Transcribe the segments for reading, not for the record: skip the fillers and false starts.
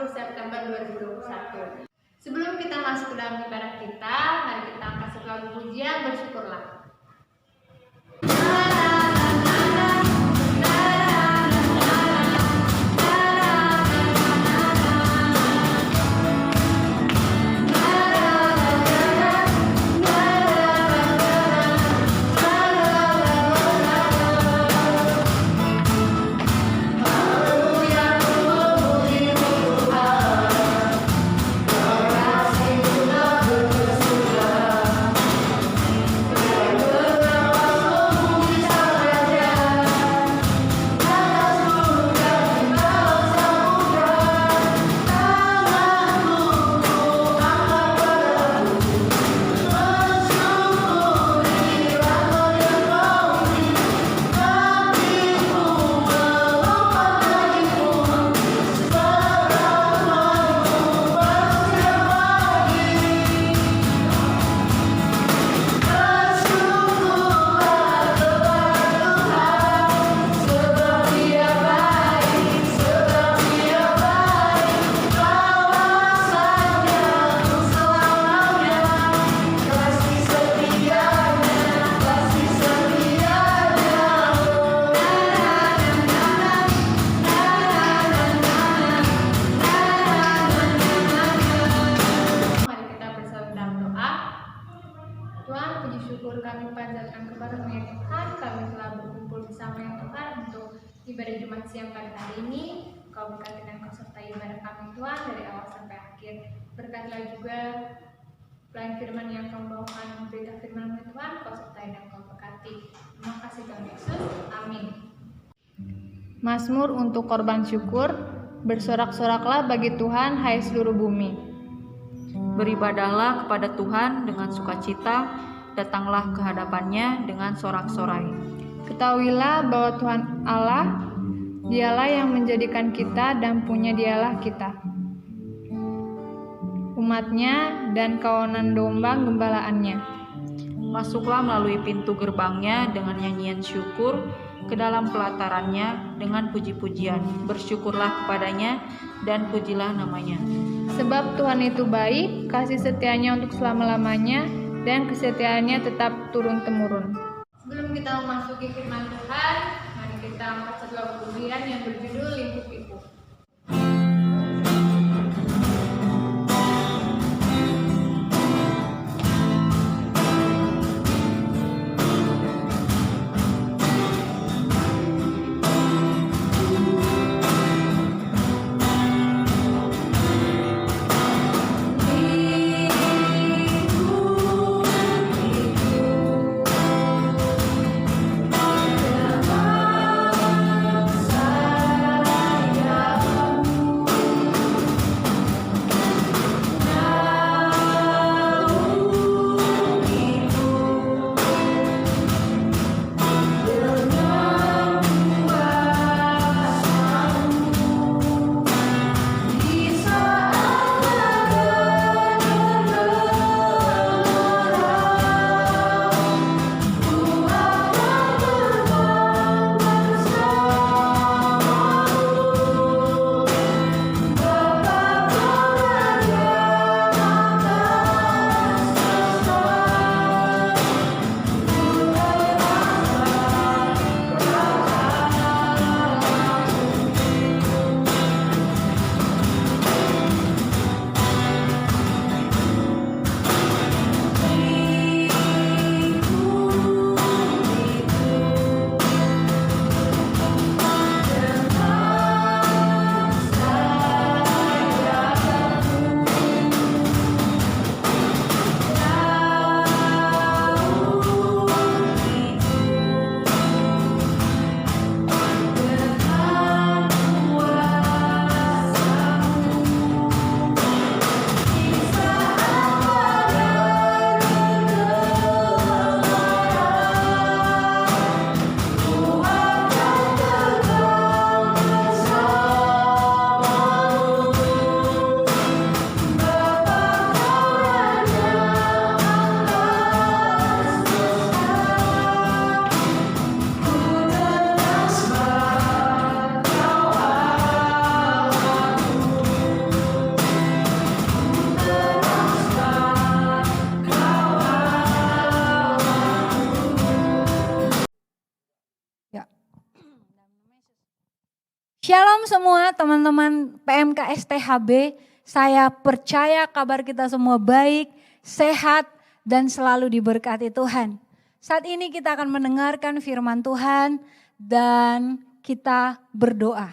September 2021. Sebelum kita masuk ke dalam ibadah kita, mari kita angkat satu lagu pujian, bersyukurlah. Kami panjatkan kepada-Mu ya Tuhan, kami telah berkumpul bersama ya Tuhan untuk ibadah Jumat siang pada hari ini. Kau berkati dan Kau sertai ibadah kami Tuhan dari awal sampai akhir. Berkatilah juga pelayan firman yang Kau bawakan, berita firman-Mu ya Tuhan, Kau sertai dan Kau berkati. Terima kasih Tuhan Yesus, amin. Mazmur untuk korban syukur. Bersorak-soraklah bagi Tuhan, hai seluruh bumi. Beribadahlah kepada Tuhan dengan sukacita, datanglah ke hadapannya dengan sorak-sorai. Ketahuilah bahwa Tuhan Allah, Dialah yang menjadikan kita dan punya Dialah kita, umatnya dan kawanan domba gembalaannya. Masuklah melalui pintu gerbangnya dengan nyanyian syukur, ke dalam pelatarannya dengan puji-pujian. Bersyukurlah kepadanya dan pujilah namanya. Sebab Tuhan itu baik, kasih setianya untuk selama-lamanya, dan kesetiaannya tetap turun-temurun. Sebelum kita memasuki firman Tuhan, mari kita angkat satu lagu pujian yang berjudul Lingkup-Lingkup. semua teman-teman PMK STHB. Saya percaya kabar kita semua baik, sehat, dan selalu diberkati Tuhan. Saat ini kita akan mendengarkan firman Tuhan dan kita berdoa.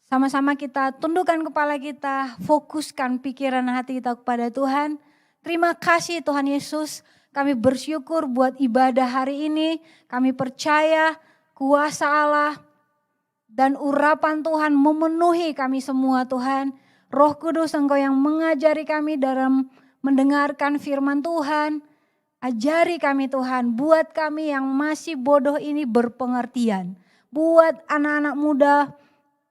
Sama-sama kita tundukkan kepala kita, fokuskan pikiran hati kita kepada Tuhan. Terima kasih Tuhan Yesus, kami bersyukur buat ibadah hari ini. Kami percaya kuasa Allah dan urapan Tuhan memenuhi kami semua Tuhan. Roh Kudus Engkau yang mengajari kami dalam mendengarkan firman Tuhan. Ajari kami Tuhan, buat kami yang masih bodoh ini berpengertian. Buat anak-anak muda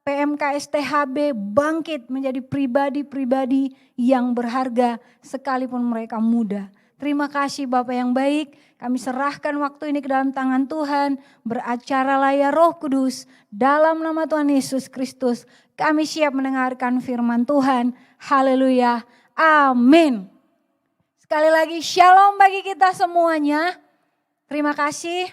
PMK STHB bangkit menjadi pribadi-pribadi yang berharga sekalipun mereka muda. Terima kasih Bapak yang baik, kami serahkan waktu ini ke dalam tangan Tuhan. Beracaralah ya Roh Kudus, dalam nama Tuhan Yesus Kristus kami siap mendengarkan firman Tuhan. Haleluya, amin. Sekali lagi shalom bagi kita semuanya. Terima kasih.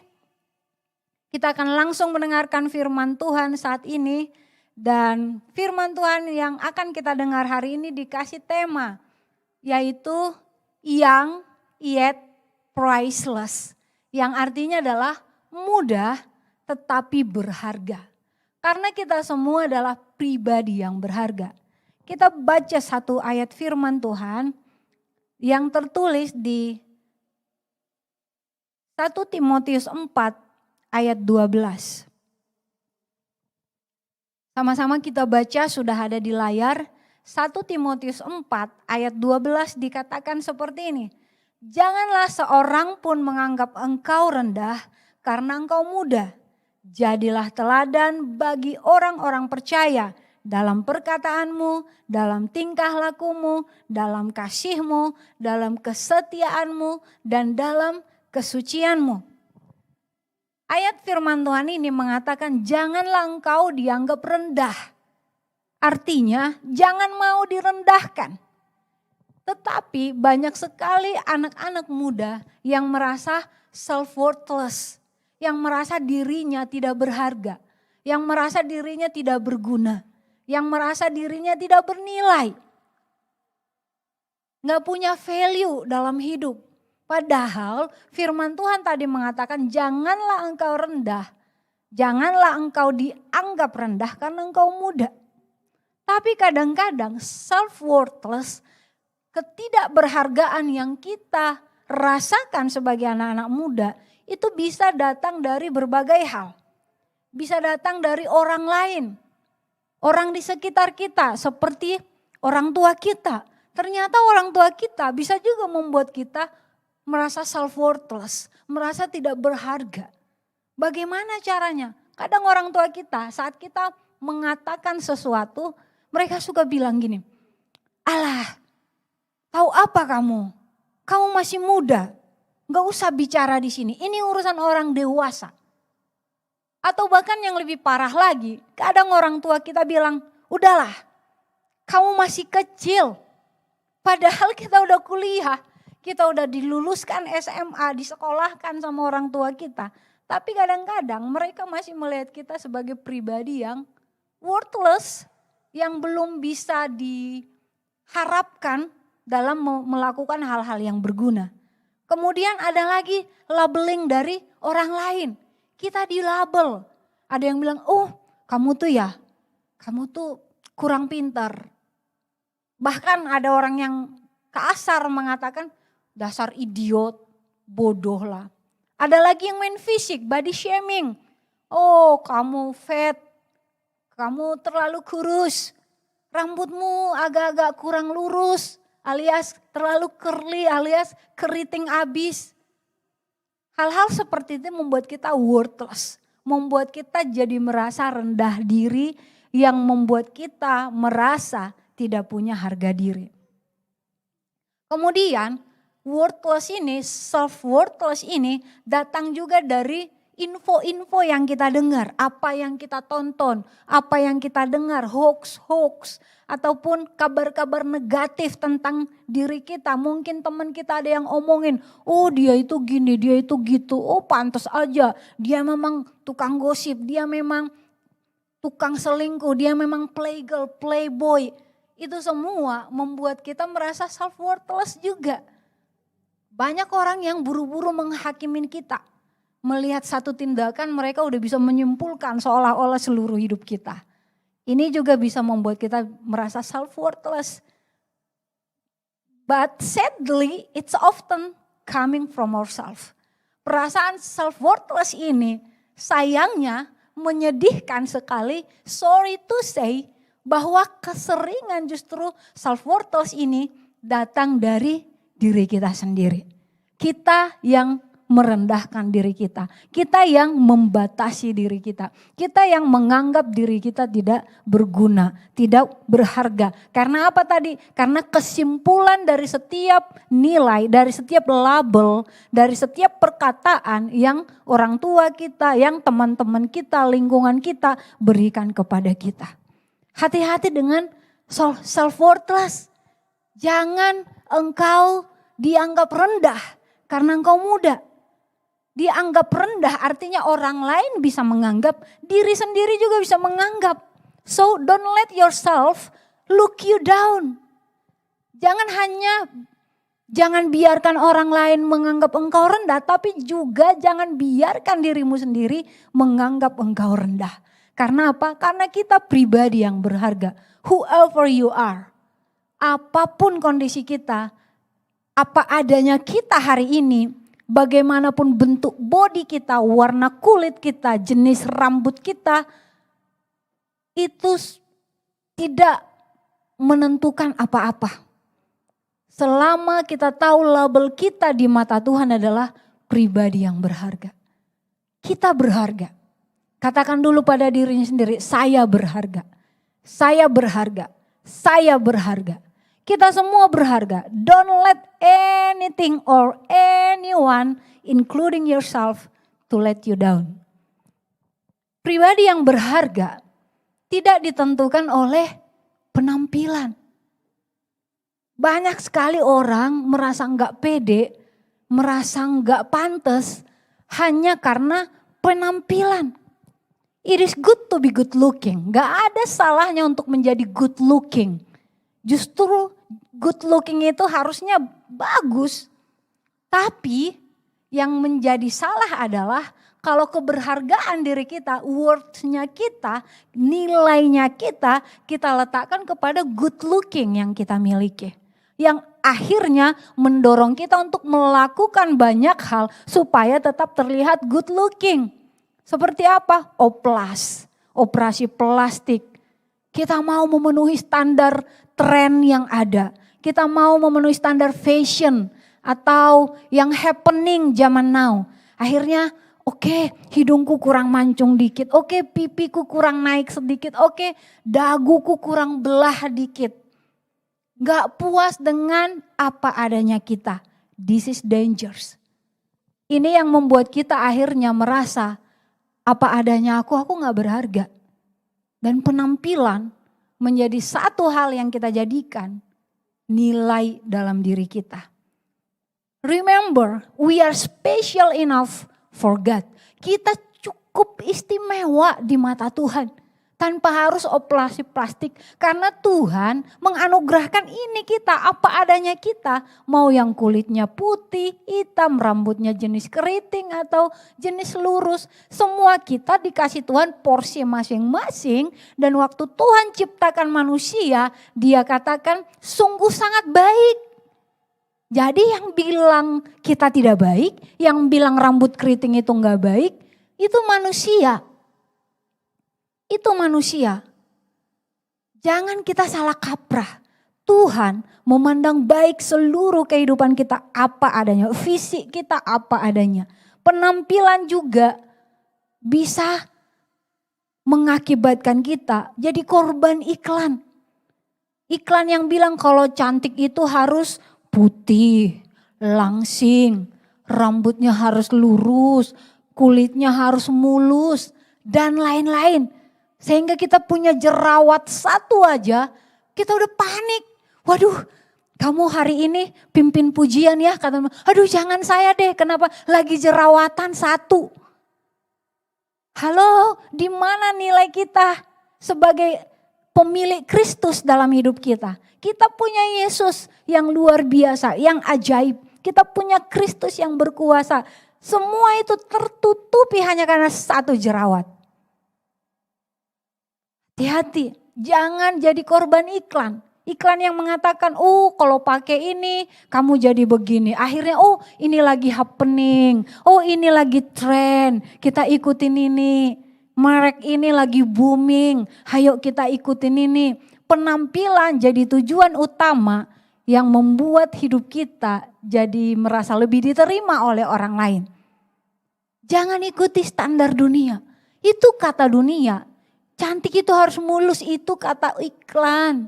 Kita akan langsung mendengarkan firman Tuhan saat ini. Dan firman Tuhan yang akan kita dengar hari ini dikasih tema, yaitu young yet priceless. Yang artinya adalah mudah tetapi berharga. Karena kita semua adalah pribadi yang berharga. Kita baca satu ayat firman Tuhan yang tertulis di 1 Timotius 4 ayat 12. Sama-sama kita baca, sudah ada di layar. 1 Timotius 4 ayat 12 dikatakan seperti ini. Janganlah seorang pun menganggap engkau rendah karena engkau muda. Jadilah teladan bagi orang-orang percaya dalam perkataanmu, dalam tingkah lakumu, dalam kasihmu, dalam kesetiaanmu, dan dalam kesucianmu. Ayat firman Tuhan ini mengatakan janganlah engkau dianggap rendah. Artinya jangan mau direndahkan. Tetapi banyak sekali anak-anak muda yang merasa self-worthless. Yang merasa dirinya tidak berharga. Yang merasa dirinya tidak berguna. Yang merasa dirinya tidak bernilai. Gak punya value dalam hidup. Padahal firman Tuhan tadi mengatakan janganlah engkau rendah. Janganlah engkau dianggap rendah karena engkau muda. Tapi kadang-kadang self-worthless, ketidakberhargaan yang kita rasakan sebagai anak-anak muda itu bisa datang dari berbagai hal. Bisa datang dari orang lain. Orang di sekitar kita seperti orang tua kita. Ternyata orang tua kita bisa juga membuat kita merasa self-worthless, merasa tidak berharga. Bagaimana caranya? Kadang orang tua kita saat kita mengatakan sesuatu, mereka suka bilang gini, alah, tahu apa kamu? Kamu masih muda, gak usah bicara di sini. Ini urusan orang dewasa. Atau bahkan yang lebih parah lagi, kadang orang tua kita bilang, udahlah, kamu masih kecil. Padahal kita udah kuliah, kita udah diluluskan SMA, disekolahkan sama orang tua kita. Tapi kadang-kadang mereka masih melihat kita sebagai pribadi yang worthless, yang belum bisa diharapkan dalam melakukan hal-hal yang berguna. Kemudian ada lagi labeling dari orang lain. Kita dilabel. Ada yang bilang, oh kamu tuh kurang pintar. Bahkan ada orang yang kasar mengatakan, dasar idiot, bodoh lah. Ada lagi yang main fisik, body shaming. Oh kamu fat, kamu terlalu kurus, rambutmu agak-agak kurang lurus, alias terlalu curly, alias keriting abis. Hal-hal seperti itu membuat kita worthless, membuat kita jadi merasa rendah diri, yang membuat kita merasa tidak punya harga diri. Kemudian worthless ini, self-worthless ini datang juga dari info-info yang kita dengar, apa yang kita tonton, apa yang kita dengar, hoax, ataupun kabar-kabar negatif tentang diri kita. Mungkin teman kita ada yang omongin, oh dia itu gini, dia itu gitu, oh pantas aja, dia memang tukang gosip, dia memang tukang selingkuh, dia memang playgirl, playboy. Itu semua membuat kita merasa self-worthless juga. Banyak orang yang buru-buru menghakimin kita. Melihat satu tindakan mereka udah bisa menyimpulkan seolah-olah seluruh hidup kita. Ini juga bisa membuat kita merasa self-worthless. But sadly it's often coming from ourselves. Perasaan self-worthless ini sayangnya menyedihkan sekali, sorry to say, bahwa keseringan justru self-worthless ini datang dari diri kita sendiri. Kita yang merendahkan diri kita. Kita yang membatasi diri kita. Kita yang menganggap diri kita tidak berguna, tidak berharga. Karena apa tadi? Karena kesimpulan dari setiap nilai, dari setiap label, dari setiap perkataan yang orang tua kita, yang teman-teman kita, lingkungan kita berikan kepada kita. Hati-hati dengan self-worthless. Jangan engkau dianggap rendah karena engkau muda. Dianggap rendah artinya orang lain bisa menganggap, diri sendiri juga bisa menganggap. So don't let yourself look you down. Jangan biarkan orang lain menganggap engkau rendah, tapi juga jangan biarkan dirimu sendiri menganggap engkau rendah. Karena apa? Karena kita pribadi yang berharga. Whoever you are, apapun kondisi kita, apa adanya kita hari ini, bagaimanapun bentuk body kita, warna kulit kita, jenis rambut kita, itu tidak menentukan apa-apa. Selama kita tahu label kita di mata Tuhan adalah pribadi yang berharga. Kita berharga. Katakan dulu pada dirinya sendiri, saya berharga. Saya berharga. Saya berharga. Kita semua berharga. Don't let anything or anyone, including yourself, to let you down. Pribadi yang berharga tidak ditentukan oleh penampilan. Banyak sekali orang merasa enggak pede, merasa enggak pantas hanya karena penampilan. It is good to be good looking. Enggak ada salahnya untuk menjadi good looking. Justru good looking itu harusnya bagus. Tapi yang menjadi salah adalah kalau keberhargaan diri kita, worth-nya kita, nilainya kita letakkan kepada good looking yang kita miliki. Yang akhirnya mendorong kita untuk melakukan banyak hal supaya tetap terlihat good looking. Seperti apa? Oplas, operasi plastik. Kita mau memenuhi standar tren yang ada. Kita mau memenuhi standar fashion atau yang happening zaman now. Akhirnya oke, hidungku kurang mancung dikit. Oke, pipiku kurang naik sedikit. Oke, daguku kurang belah dikit. Gak puas dengan apa adanya kita. This is dangerous. Ini yang membuat kita akhirnya merasa apa adanya aku gak berharga. Dan penampilan menjadi satu hal yang kita jadikan nilai dalam diri kita. Remember, we are special enough for God. Kita cukup istimewa di mata Tuhan. Tanpa harus operasi plastik. Karena Tuhan menganugerahkan ini kita, apa adanya kita. Mau yang kulitnya putih, hitam, rambutnya jenis keriting atau jenis lurus. Semua kita dikasih Tuhan porsi masing-masing. Dan waktu Tuhan ciptakan manusia, Dia katakan sungguh sangat baik. Jadi yang bilang kita tidak baik, yang bilang rambut keriting itu enggak baik, itu manusia. Itu manusia. Jangan kita salah kaprah. Tuhan memandang baik seluruh kehidupan kita apa adanya. Fisik kita apa adanya. Penampilan juga bisa mengakibatkan kita jadi korban iklan. Iklan yang bilang kalau cantik itu harus putih, langsing, rambutnya harus lurus, kulitnya harus mulus, dan lain-lain. Sehingga kita punya jerawat satu aja, kita udah panik. Waduh, kamu hari ini pimpin pujian ya, kata, aduh jangan saya deh, kenapa lagi jerawatan satu. Halo, di mana nilai kita? sebagai pemilik Kristus dalam hidup kita. Kita punya Yesus yang luar biasa, yang ajaib. Kita punya Kristus yang berkuasa. Semua itu tertutupi hanya karena satu jerawat. Hati-hati, jangan jadi korban iklan. Iklan yang mengatakan, oh kalau pakai ini kamu jadi begini. Akhirnya, oh ini lagi happening, oh ini lagi tren, kita ikutin ini. Merek ini lagi booming, ayo kita ikutin ini. Penampilan jadi tujuan utama yang membuat hidup kita jadi merasa lebih diterima oleh orang lain. Jangan ikuti standar dunia, itu kata dunia. Cantik itu harus mulus, itu kata iklan.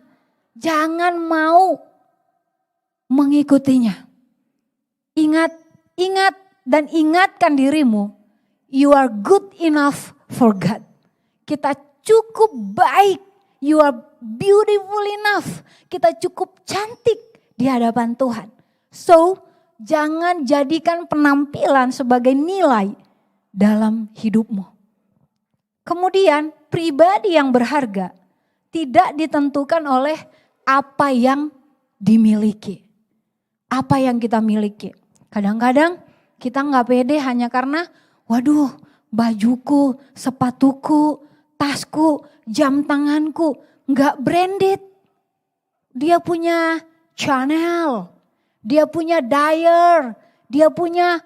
Jangan mau mengikutinya. Ingat dan ingatkan dirimu, you are good enough for God. Kita cukup baik, you are beautiful enough. Kita cukup cantik di hadapan Tuhan. So, jangan jadikan penampilan sebagai nilai dalam hidupmu. Kemudian, pribadi yang berharga tidak ditentukan oleh apa yang dimiliki. Apa yang kita miliki. Kadang-kadang kita nggak pede hanya karena, waduh, bajuku, sepatuku, tasku, jam tanganku nggak branded. Dia punya Chanel, dia punya Dior, dia punya,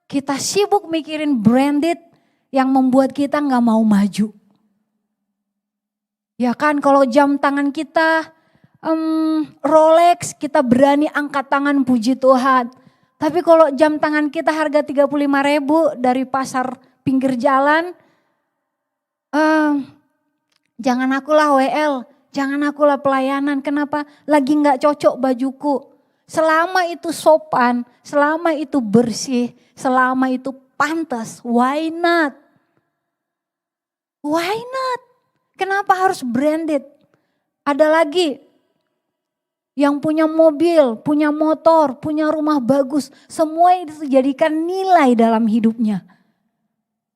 kita sibuk mikirin branded yang membuat kita nggak mau maju. Ya kan, kalau jam tangan kita Rolex, kita berani angkat tangan puji Tuhan. Tapi kalau jam tangan kita harga 35.000 dari pasar pinggir jalan, jangan akulah WL, jangan akulah pelayanan. Kenapa? Lagi nggak cocok bajuku. Selama itu sopan, selama itu bersih, selama itu pantas, why not? Why not? Kenapa harus branded? Ada lagi yang punya mobil, punya motor, punya rumah bagus. Semua itu dijadikan nilai dalam hidupnya.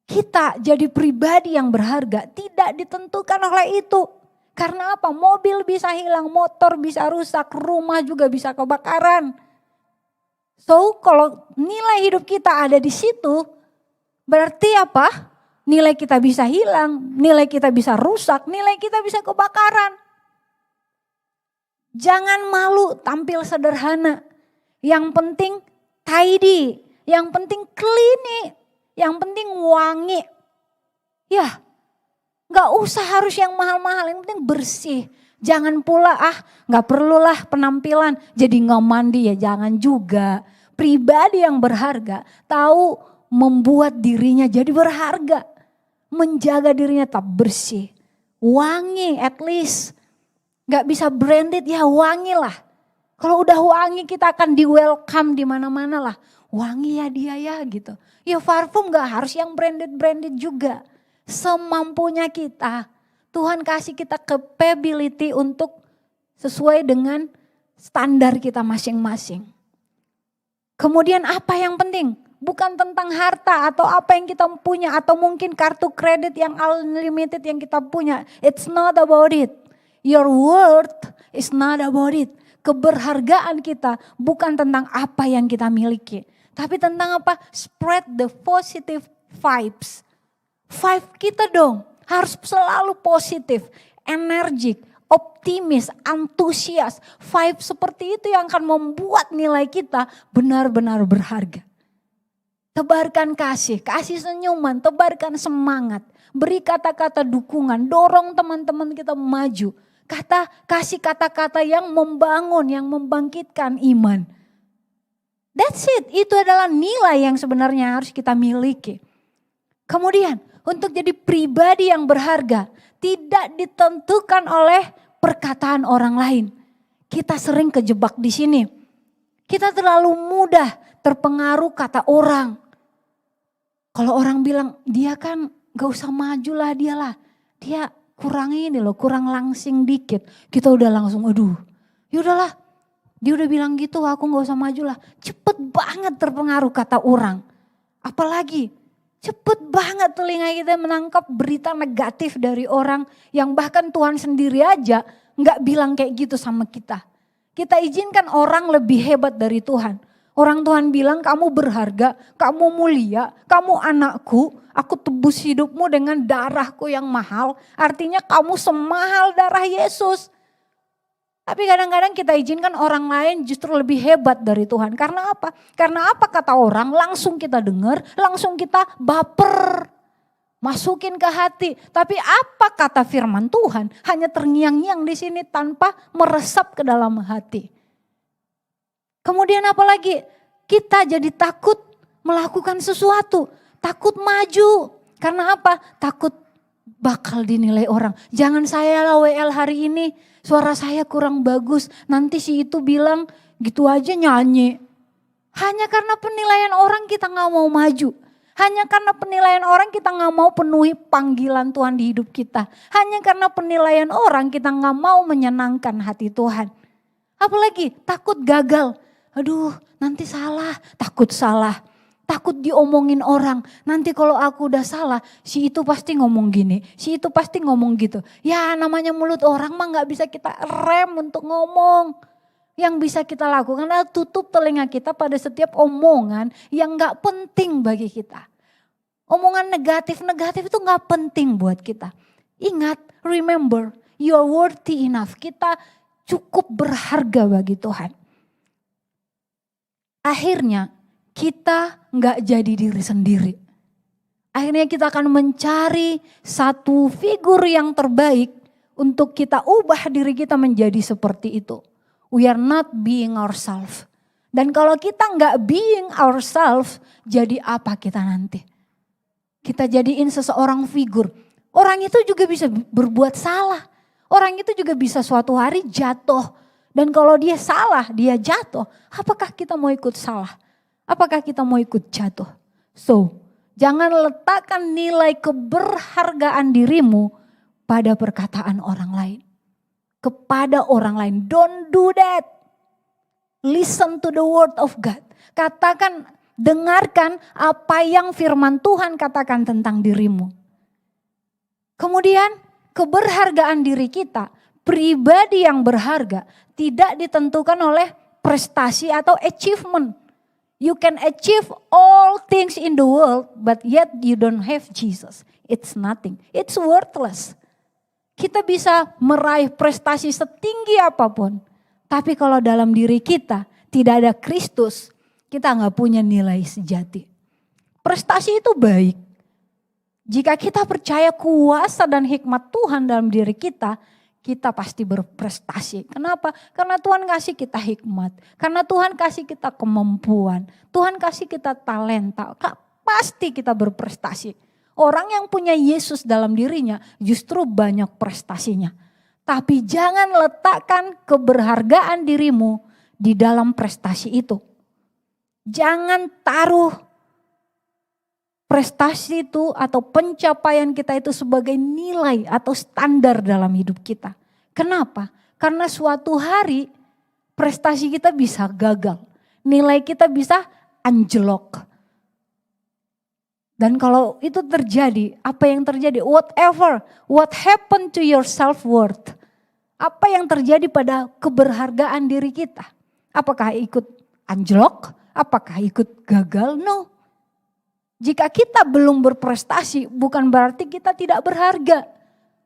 Kita jadi pribadi yang berharga tidak ditentukan oleh itu. Karena apa? Mobil bisa hilang, motor bisa rusak, rumah juga bisa kebakaran. So kalau nilai hidup kita ada di situ, berarti apa? Nilai kita bisa hilang, nilai kita bisa rusak, nilai kita bisa kebakaran. Jangan malu tampil sederhana. Yang penting tidy, yang penting clean, yang penting wangi. Ya, gak usah harus yang mahal-mahal, yang penting bersih. Jangan pula gak perlulah penampilan jadi gak mandi, ya jangan juga. Pribadi yang berharga tahu membuat dirinya jadi berharga. Menjaga dirinya tetap bersih, wangi at least. Gak bisa branded, ya wangi lah. Kalau udah wangi kita akan di welcome di mana-mana lah. Wangi ya dia ya gitu. Ya parfum gak harus yang branded juga. Semampunya kita. Tuhan kasih kita capability untuk sesuai dengan standar kita masing-masing. Kemudian apa yang penting? Bukan tentang harta atau apa yang kita punya atau mungkin kartu kredit yang unlimited yang kita punya. It's not about it. Your worth is not about it. Keberhargaan kita bukan tentang apa yang kita miliki. Tapi tentang apa? Spread the positive vibes. Vibe kita dong harus selalu positif, energik, optimis, antusias. Vibe seperti itu yang akan membuat nilai kita benar-benar berharga. Tebarkan kasih senyuman, tebarkan semangat. Beri kata-kata dukungan, dorong teman-teman kita maju. Kasih kata-kata yang membangun, yang membangkitkan iman. That's it, itu adalah nilai yang sebenarnya harus kita miliki. Kemudian untuk jadi pribadi yang berharga tidak ditentukan oleh perkataan orang lain. Kita sering kejebak di sini. Kita terlalu mudah terpengaruh kata orang. Kalau orang bilang dia kan gak usah maju lah dia kurang ini loh, kurang langsing dikit. Kita udah langsung aduh yaudahlah dia udah bilang gitu aku gak usah maju lah. Cepet banget terpengaruh kata orang. Apalagi Cepet banget telinga kita menangkap berita negatif dari orang yang bahkan Tuhan sendiri aja gak bilang kayak gitu sama kita. Kita izinkan orang lebih hebat dari Tuhan. Orang Tuhan bilang kamu berharga, kamu mulia, kamu anakku. Aku tebus hidupmu dengan darahku yang mahal. Artinya kamu semahal darah Yesus. Tapi kadang-kadang kita izinkan orang lain justru lebih hebat dari Tuhan. Karena apa? Karena apa kata orang langsung kita dengar, langsung kita baper. Masukin ke hati. Tapi apa kata firman Tuhan? Hanya terngiang-ngiang di sini tanpa meresap ke dalam hati. Kemudian apa lagi? Kita jadi takut melakukan sesuatu. Takut maju. Karena apa? Takut bakal dinilai orang. Jangan saya lah WL hari ini. Suara saya kurang bagus, nanti si itu bilang gitu aja nyanyi. Hanya karena penilaian orang kita gak mau maju. Hanya karena penilaian orang kita gak mau penuhi panggilan Tuhan di hidup kita. Hanya karena penilaian orang kita gak mau menyenangkan hati Tuhan. Apalagi takut gagal. Aduh nanti salah, takut salah. Takut diomongin orang, nanti kalau aku udah salah, si itu pasti ngomong gini, si itu pasti ngomong gitu. Ya namanya mulut orang mah gak bisa kita rem untuk ngomong. Yang bisa kita lakukan adalah tutup telinga kita pada setiap omongan yang gak penting bagi kita. Omongan negatif-negatif itu gak penting buat kita. Ingat, remember, you are worthy enough. Kita cukup berharga bagi Tuhan. Akhirnya, kita nggak jadi diri sendiri. Akhirnya kita akan mencari satu figur yang terbaik untuk kita ubah diri kita menjadi seperti itu. We are not being ourselves. Dan kalau kita nggak being ourselves, jadi apa kita nanti? Kita jadiin seseorang figur. Orang itu juga bisa berbuat salah. Orang itu juga bisa suatu hari jatuh. Dan kalau dia salah, dia jatuh. Apakah kita mau ikut salah? Apakah kita mau ikut jatuh? So, jangan letakkan nilai keberhargaan dirimu pada perkataan orang lain. Kepada orang lain. Don't do that. Listen to the word of God. Katakan, dengarkan apa yang firman Tuhan katakan tentang dirimu. Kemudian keberhargaan diri kita, pribadi yang berharga, tidak ditentukan oleh prestasi atau achievement. You can achieve all things in the world, but yet you don't have Jesus. It's nothing. It's worthless. Kita bisa meraih prestasi setinggi apapun, tapi kalau dalam diri kita tidak ada Kristus, kita nggak punya nilai sejati. Prestasi itu baik. Jika kita percaya kuasa dan hikmat Tuhan dalam diri kita, kita pasti berprestasi. Kenapa? Karena Tuhan kasih kita hikmat. Karena Tuhan kasih kita kemampuan. Tuhan kasih kita talenta. Pasti kita berprestasi. Orang yang punya Yesus dalam dirinya justru banyak prestasinya. Tapi jangan letakkan keberhargaan dirimu di dalam prestasi itu. Jangan taruh prestasi itu atau pencapaian kita itu sebagai nilai atau standar dalam hidup kita. Kenapa? Karena suatu hari prestasi kita bisa gagal. Nilai kita bisa anjlok. Dan kalau itu terjadi, apa yang terjadi? What happened to your self-worth? Apa yang terjadi pada keberhargaan diri kita? Apakah ikut anjlok? Apakah ikut gagal? No. Jika kita belum berprestasi, bukan berarti kita tidak berharga.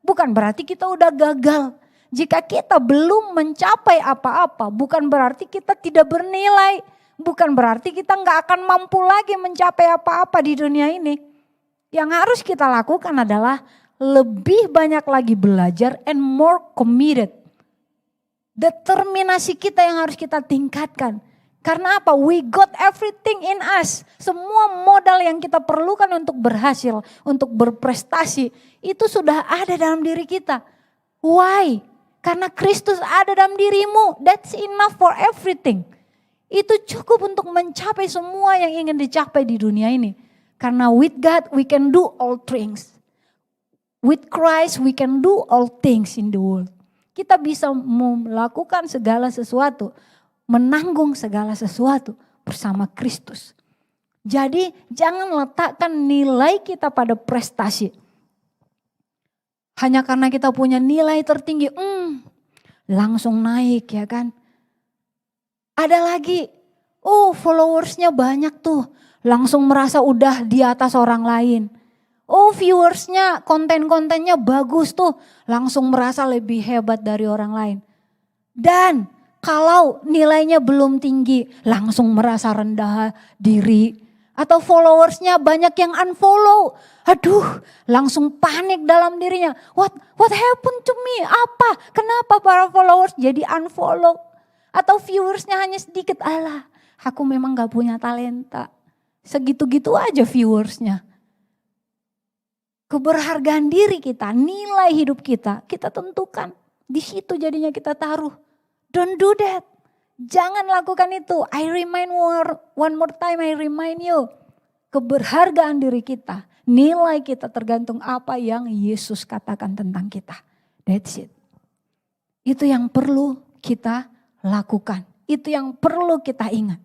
Bukan berarti kita udah gagal. Jika kita belum mencapai apa-apa, bukan berarti kita tidak bernilai. Bukan berarti kita nggak akan mampu lagi mencapai apa-apa di dunia ini. Yang harus kita lakukan adalah lebih banyak lagi belajar and more committed. Determinasi kita yang harus kita tingkatkan. Karena apa? We got everything in us. Semua modal yang kita perlukan untuk berhasil, untuk berprestasi, itu sudah ada dalam diri kita. Why? Karena Kristus ada dalam dirimu. That's enough for everything. Itu cukup untuk mencapai semua yang ingin dicapai di dunia ini. Karena with God we can do all things. With Christ we can do all things in the world. Kita bisa melakukan segala sesuatu. Menanggung segala sesuatu bersama Kristus. Jadi jangan letakkan nilai kita pada prestasi. Hanya karena kita punya nilai tertinggi, langsung naik ya kan. Ada lagi, followersnya banyak tuh, langsung merasa udah di atas orang lain. Viewersnya, konten-kontennya bagus tuh, langsung merasa lebih hebat dari orang lain. Dan kalau nilainya belum tinggi, langsung merasa rendah diri. Atau followersnya banyak yang unfollow. Aduh, langsung panik dalam dirinya. What happened to me? Apa? Kenapa para followers jadi unfollow? Atau viewersnya hanya sedikit. Alah, aku memang gak punya talenta. Segitu-gitu aja viewersnya. Keberhargaan diri kita, nilai hidup kita tentukan. Di situ jadinya kita taruh. Don't do that. Jangan lakukan itu. One more time I remind you. Keberhargaan diri kita, nilai kita tergantung apa yang Yesus katakan tentang kita. That's it. Itu yang perlu kita lakukan. Itu yang perlu kita ingat.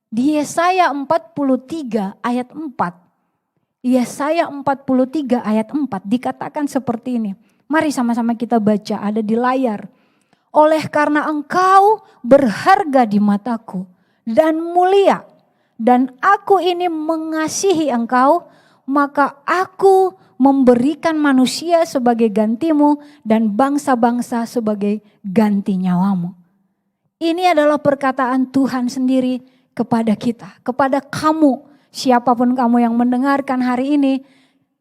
Di Yesaya 43 ayat 4. Yesaya 43 ayat 4 dikatakan seperti ini. Mari sama-sama kita baca, ada di layar. Oleh karena engkau berharga di mataku dan mulia, dan aku ini mengasihi engkau, maka aku memberikan manusia sebagai gantimu dan bangsa-bangsa sebagai ganti nyawamu. Ini adalah perkataan Tuhan sendiri kepada kita, kepada kamu, siapapun kamu yang mendengarkan hari ini.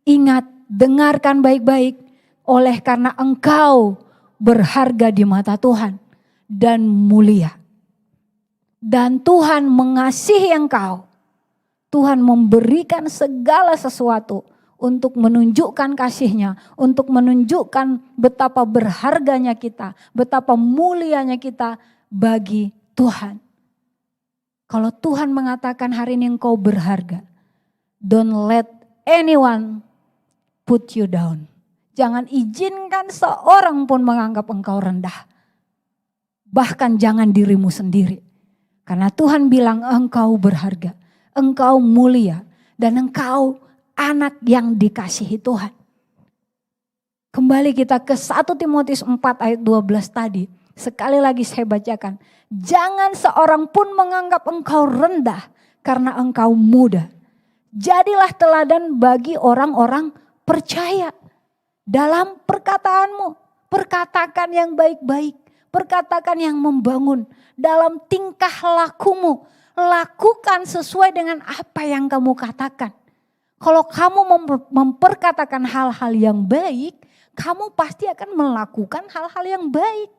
Ingat, dengarkan baik-baik, oleh karena engkau berharga di mata Tuhan dan mulia. Dan Tuhan mengasihi engkau. Tuhan memberikan segala sesuatu untuk menunjukkan kasih-Nya, untuk menunjukkan betapa berharganya kita, betapa mulianya kita bagi Tuhan. Kalau Tuhan mengatakan hari ini engkau berharga, don't let anyone put you down. Jangan izinkan seorang pun menganggap engkau rendah. Bahkan jangan dirimu sendiri. Karena Tuhan bilang engkau berharga, engkau mulia, dan engkau anak yang dikasihi Tuhan. Kembali kita ke 1 Timotius 4 ayat 12 tadi. Sekali lagi saya bacakan. Jangan seorang pun menganggap engkau rendah karena engkau muda. Jadilah teladan bagi orang-orang percaya. Dalam perkataanmu, perkatakan yang baik-baik, perkatakan yang membangun. Dalam tingkah lakumu, lakukan sesuai dengan apa yang kamu katakan. Kalau kamu memperkatakan hal-hal yang baik, kamu pasti akan melakukan hal-hal yang baik.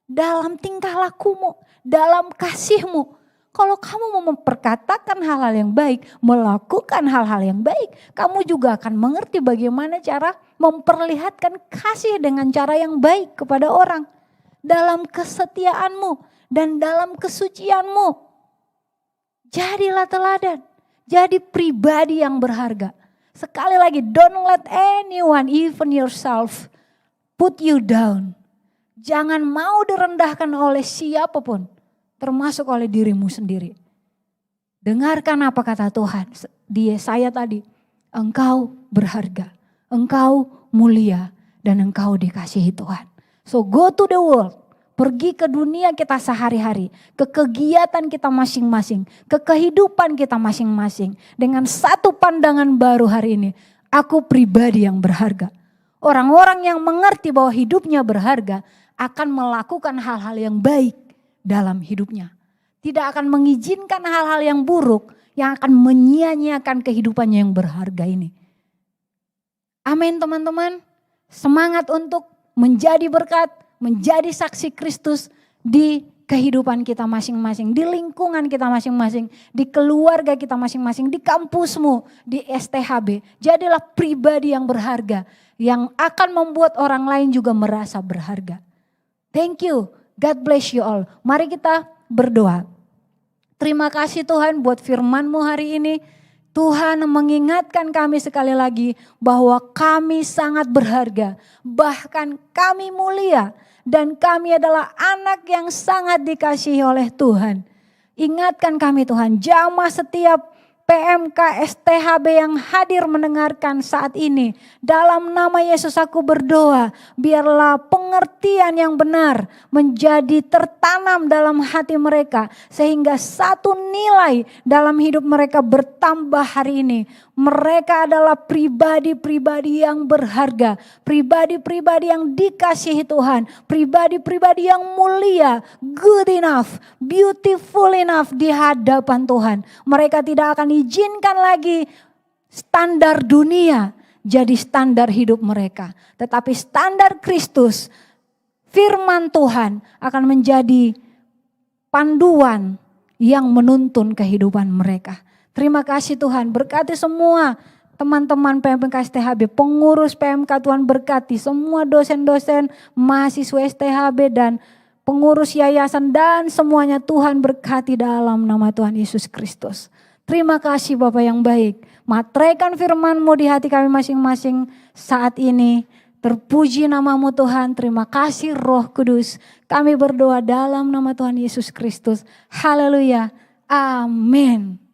Dalam tingkah lakumu, dalam kasihmu. Kalau kamu mau memperkatakan hal-hal yang baik, melakukan hal-hal yang baik, kamu juga akan mengerti bagaimana cara memperlihatkan kasih dengan cara yang baik kepada orang. Dalam kesetiaanmu dan dalam kesucianmu. Jadilah teladan, jadi pribadi yang berharga. Sekali lagi, don't let anyone, even yourself, put you down. Jangan mau direndahkan oleh siapapun. Termasuk oleh dirimu sendiri. Dengarkan apa kata Tuhan di Yesaya tadi. Engkau berharga, engkau mulia, dan engkau dikasihi Tuhan. So go to the world. Pergi ke dunia kita sehari-hari. Ke kegiatan kita masing-masing. Ke kehidupan kita masing-masing. Dengan satu pandangan baru hari ini. Aku pribadi yang berharga. Orang-orang yang mengerti bahwa hidupnya berharga akan melakukan hal-hal yang baik dalam hidupnya. Tidak akan mengizinkan hal-hal yang buruk yang akan menyia-nyiakan kehidupannya yang berharga ini. Amin teman-teman. Semangat untuk menjadi berkat, menjadi saksi Kristus di kehidupan kita masing-masing, di lingkungan kita masing-masing, di keluarga kita masing-masing, di kampusmu, di STHB. Jadilah pribadi yang berharga, yang akan membuat orang lain juga merasa berharga. Thank you. God bless you all. Mari kita berdoa. Terima kasih Tuhan buat firman-Mu hari ini. Tuhan mengingatkan kami sekali lagi bahwa kami sangat berharga. Bahkan kami mulia dan kami adalah anak yang sangat dikasihi oleh Tuhan. Ingatkan kami Tuhan, jamah setiap PMK STHB yang hadir mendengarkan saat ini. Dalam nama Yesus aku berdoa, biarlah pengertian yang benar menjadi tertanam dalam hati mereka. Sehingga satu nilai dalam hidup mereka bertambah hari ini. Mereka adalah pribadi-pribadi yang berharga, pribadi-pribadi yang dikasihi Tuhan, pribadi-pribadi yang mulia, good enough, beautiful enough di hadapan Tuhan. Mereka tidak akan izinkan lagi standar dunia jadi standar hidup mereka. Tetapi standar Kristus, firman Tuhan akan menjadi panduan yang menuntun kehidupan mereka. Terima kasih Tuhan, berkati semua teman-teman PMK STHB, pengurus PMK Tuhan berkati, semua dosen-dosen, mahasiswa STHB dan pengurus yayasan dan semuanya Tuhan berkati dalam nama Tuhan Yesus Kristus. Terima kasih Bapa yang baik, materaikan firman-Mu di hati kami masing-masing saat ini. Terpuji namamu Tuhan, terima kasih Roh Kudus. Kami berdoa dalam nama Tuhan Yesus Kristus. Haleluya, amin.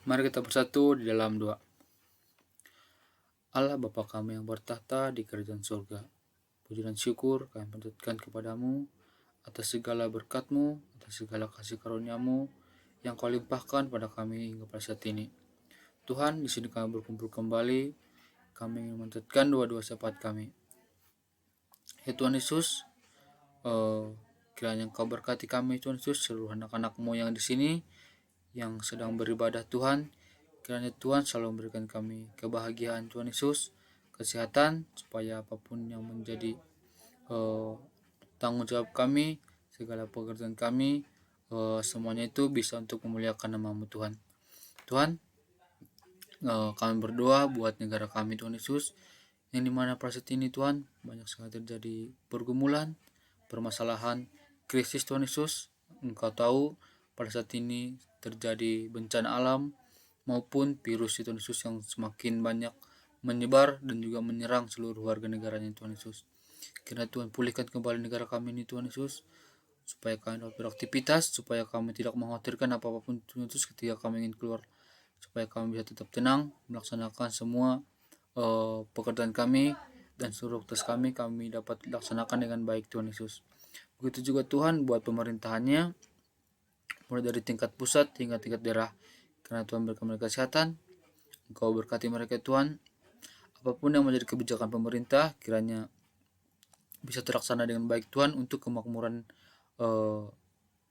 Mari kita bersatu di dalam doa. Allah Bapa kami yang bertahta di kerajaan surga, puji dan syukur kami panjatkan kepadamu atas segala berkat-Mu, atas segala kasih karunia-Mu yang Kau limpahkan pada kami hingga pada saat ini. Tuhan, di sini kami berkumpul kembali, kami ingin memanjatkan doa-doa syafaat kami. Ya Tuhan Yesus, kiranya Kau berkati kami Tuhan Yesus, seluruh anak-anak-Mu yang di sini yang sedang beribadah Tuhan. Kiranya Tuhan selalu memberikan kami kebahagiaan Tuhan Yesus, kesehatan, supaya apapun yang menjadi tanggung jawab kami, segala pekerjaan kami, semuanya itu bisa untuk memuliakan nama-Mu Tuhan. Tuhan, kami berdoa buat negara kami Tuhan Yesus, yang dimana pada saat ini Tuhan banyak sekali terjadi pergumulan, permasalahan, krisis Tuhan Yesus. Engkau tahu pada saat ini terjadi bencana alam maupun virus Tuhan Yesus yang semakin banyak menyebar dan juga menyerang seluruh warga negaranya Tuhan Yesus. Kiranya Tuhan pulihkan kembali negara kami ini Tuhan Yesus, supaya kami dapat beraktivitas, supaya kami tidak mengkhawatirkan apapun Tuhan Yesus ketika kami ingin keluar, supaya kami bisa tetap tenang melaksanakan semua pekerjaan kami dan seluruh tugas kami dapat laksanakan dengan baik Tuhan Yesus. Begitu juga Tuhan buat pemerintahannya, mulai dari tingkat pusat hingga tingkat daerah. Karena Tuhan berikan mereka kesehatan, Engkau berkati mereka Tuhan. Apapun yang menjadi kebijakan pemerintah, kiranya bisa terlaksana dengan baik Tuhan untuk kemakmuran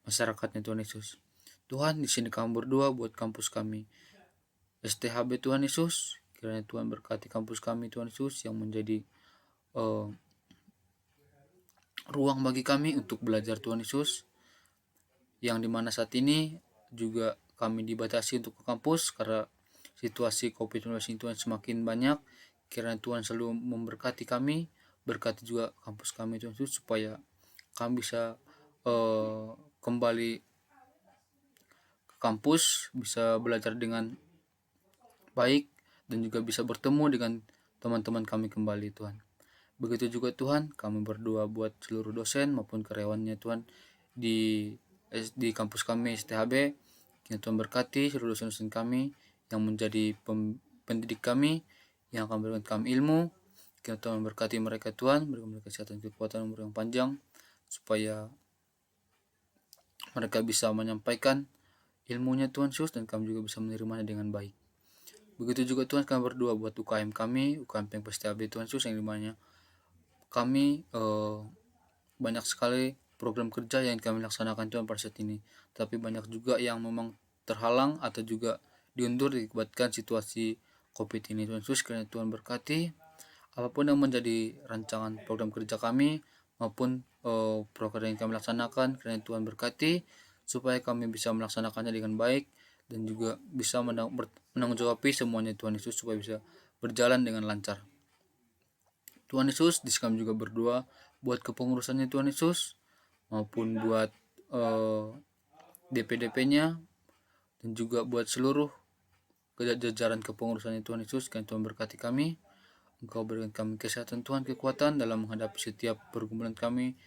masyarakatnya Tuhan Yesus. Tuhan, di sini kami berdoa buat kampus kami STHB Tuhan Yesus. Kiranya Tuhan berkati kampus kami Tuhan Yesus yang menjadi ruang bagi kami untuk belajar Tuhan Yesus, yang dimana saat ini juga kami dibatasi untuk ke kampus karena situasi COVID-19 Tuhan semakin banyak. Kiranya Tuhan selalu memberkati kami, berkati juga kampus kami Tuhan Yesus, supaya kami bisa kembali ke kampus, bisa belajar dengan baik, dan juga bisa bertemu dengan teman-teman kami kembali Tuhan. Begitu juga Tuhan, kami berdoa buat seluruh dosen maupun karyawannya Tuhan di kampus kami STHB. Kiranya Tuhan berkati seluruh dosen-dosen kami yang menjadi pendidik kami, yang akan memberikan kami ilmu. Kiranya Tuhan memberkati mereka Tuhan, berikan mereka kesehatan, kekuatan, umur yang panjang, supaya mereka bisa menyampaikan ilmunya Tuhan Yesus, dan kami juga bisa menerimanya dengan baik. Begitu juga Tuhan, kami berdoa buat UKM kami, UKM PEMP STHB Tuhan Yesus, yang dimana kami banyak sekali program kerja yang kami laksanakan Tuhan pada saat ini, tapi banyak juga yang memang terhalang atau juga diundur diakibatkan situasi COVID ini Tuhan Yesus. Kiranya Tuhan berkati apapun yang menjadi rancangan program kerja kami maupun program yang kami laksanakan. Kiranya Tuhan berkati supaya kami bisa melaksanakannya dengan baik dan juga bisa menanggung-jawabi semuanya Tuhan Yesus, supaya bisa berjalan dengan lancar. Tuhan Yesus, di sini kami juga berdoa buat kepengurusannya Tuhan Yesus, maupun buat DP-DP-nya, dan juga buat seluruh jajaran kepengurusannya Tuhan Yesus. Kiranya Tuhan berkati kami, Engkau berikan kami kesehatan Tuhan, kekuatan dalam menghadapi setiap pergumulan kami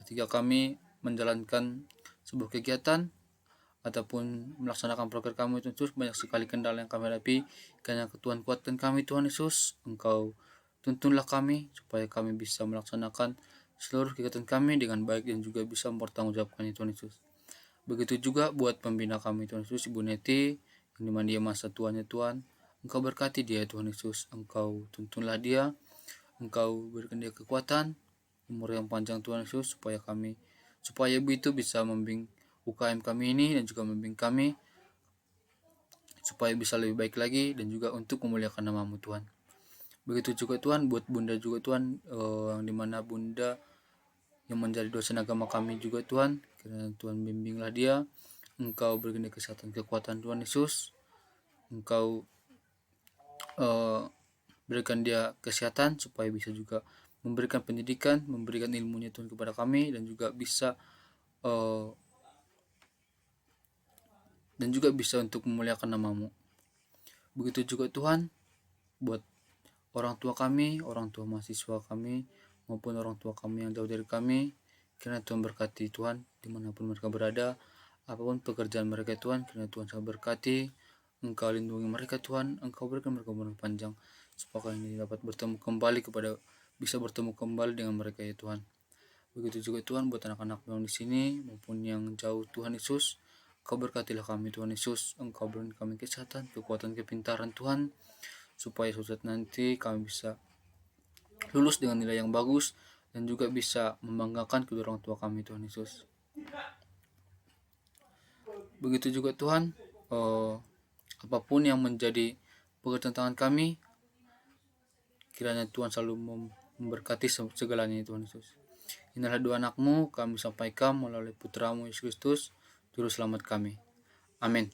ketika kami menjalankan sebuah kegiatan ataupun melaksanakan program kami Tuhan Yesus. Banyak sekali kendala yang kami hadapi, karena Tuhan kuatkan kami Tuhan Yesus. Engkau tuntunlah kami supaya kami bisa melaksanakan seluruh kegiatan kami dengan baik dan juga bisa mempertanggungjawabkannya Tuhan Yesus. Begitu juga buat pembina kami Tuhan Yesus, Ibu Neti, yang dimana dia masa tuanya Tuhan. Engkau berkati dia Tuhan Yesus, Engkau tuntunlah dia, Engkau berikan dia kekuatan, umur yang panjang Tuhan Yesus, supaya Ibu itu bisa membimbing UKM kami ini dan juga membimbing kami supaya bisa lebih baik lagi dan juga untuk memuliakan nama-Mu Tuhan. Begitu juga Tuhan buat Bunda juga Tuhan, yang dimana Bunda yang menjadi dosen agama kami juga Tuhan. Kiranya Tuhan bimbinglah dia, Engkau berikan dia kesehatan, kekuatan Tuhan Yesus, Engkau berikan dia kesehatan supaya bisa juga memberikan pendidikan, memberikan ilmunya Tuhan kepada kami, dan juga bisa untuk memuliakan nama-Mu. Begitu juga Tuhan buat orang tua kami, orang tua mahasiswa kami, maupun orang tua kami yang jauh dari kami. Kiranya Tuhan berkati Tuhan dimanapun mereka berada, apapun pekerjaan mereka Tuhan. Kiranya Tuhan selalu berkati, Engkau lindungi mereka Tuhan, Engkau berikan mereka umur panjang, supaya ini dapat bisa bertemu kembali dengan mereka ya Tuhan. Begitu juga Tuhan buat anak-anak yang di sini maupun yang jauh Tuhan Yesus. Engkau berkatilah kami Tuhan Yesus, Engkau berikan kami kesehatan, kekuatan, kepintaran Tuhan, supaya suatu saat nanti kami bisa lulus dengan nilai yang bagus dan juga bisa membanggakan kedua orang tua kami Tuhan Yesus. Begitu juga Tuhan, apapun yang menjadi pekerjaan tangan kami, kiranya Tuhan selalu memberkati segalanya Tuhan Yesus. Inilah doa anak-Mu kami sampaikan melalui Putra-Mu Yesus Kristus, Juru Selamat kami. Amin.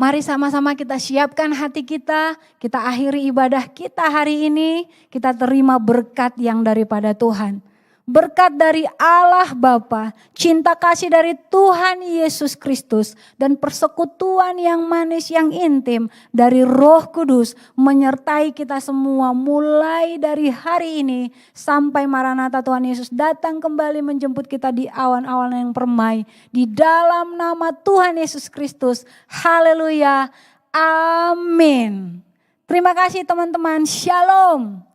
Mari sama-sama kita siapkan hati kita akhiri ibadah kita hari ini, kita terima berkat yang daripada Tuhan. Berkat dari Allah Bapa, cinta kasih dari Tuhan Yesus Kristus, dan persekutuan yang manis yang intim dari Roh Kudus menyertai kita semua mulai dari hari ini sampai Maranatha Tuhan Yesus datang kembali menjemput kita di awan-awan yang permai. Di dalam nama Tuhan Yesus Kristus, haleluya, amin. Terima kasih teman-teman, shalom.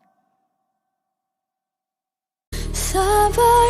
Sabar.